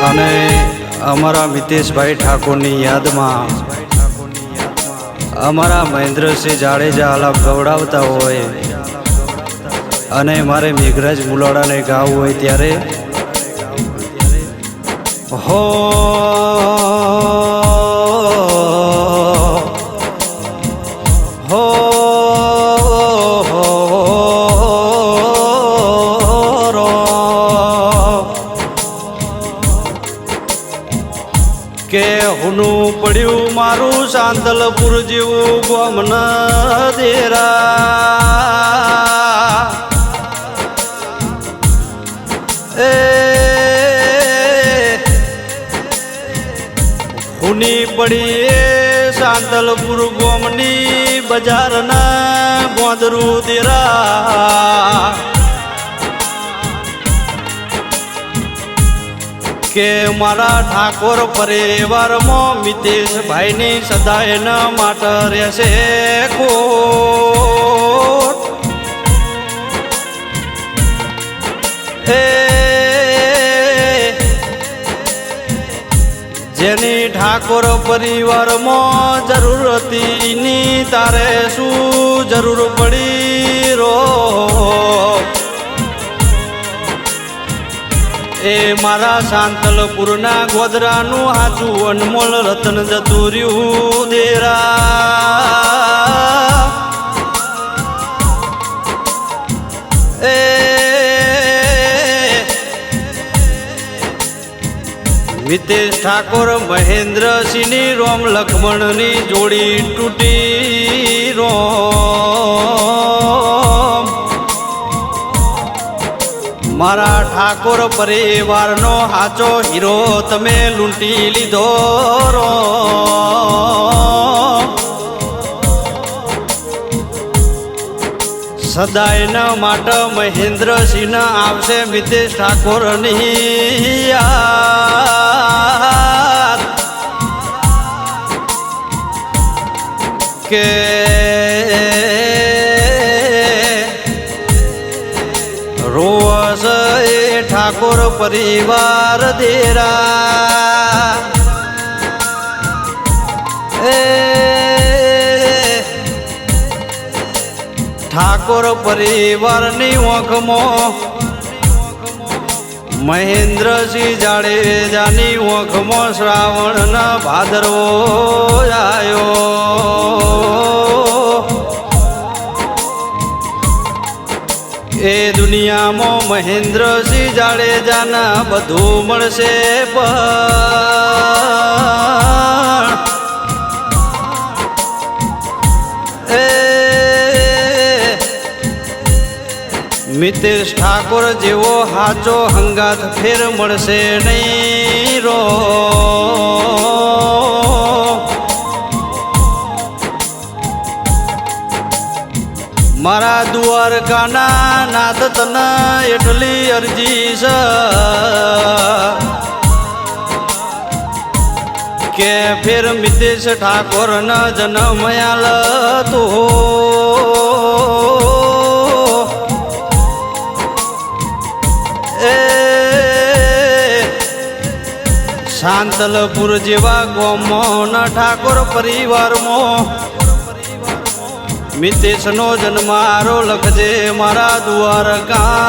અને અમારા મિતેશભાઈ ઠાકોરની યાદમાં અમારા મહેન્દ્રસિંહ જાડેજા આલાપ ગવડાવતા હોય અને મારે મેઘરાજ મુલાડાને ગાવું હોય ત્યારે હો હો કે હુનું પડ્યું મારું સાંતલપુર જેવું ગોમ ન દેરા એ હુની પડી એ સાંતલપુર ગોમની બજારના ગોંદરું દેરા કે મારા ઠાકોર પરિવારમાં મિતેશભાઈની સદાય ન માટે રહેશે ખોટ એ જેની ઠાકોર પરિવારમાં જરૂર હતી એની તારે શું જરૂર પડી રો એ મારા સાંતલપુરના ગોદરાનું હાચું અનમોલ રતન જતું રહ્યું દેરા એ મિતેશ ઠાકોર મહેન્દ્રસિંહની રોમ લક્ષ્મણની જોડી તૂટી રોમ મારા ઠાકોર પરિવારનો હાચો હીરો તમે લૂંટી લીધો રો સદાય ન માટે મહેન્દ્રસિંહ આવશે મિતેશ ઠાકોરની યાદ કે રોસ એ ઠાકોર પરિવાર દેરા એ ઠાકોર પરિવારની ઓંખમાં મહેન્દ્રસિંહ જાડેજાની ઓંખમાં શ્રાવણના ભાદરવો આવ્યો એ દુનિયામાં મહેન્દ્રસિંહ જાડેજાના બધું મળશે પણ એ મિતેશ ઠાકોર જેવો હાચો હંગાત ફેર મળશે નહીં રો મારા દ્વારકાના નાથ તના એટલી અરજી છે કે ફેર મિતેશ ઠાકોર ન જન્મ આલ તો એ સાંતલપુર જેવા ગામમાં ઠાકોર પરિવારમાં મિતેશનો જન્મારો લખજે મારા દ્વારકા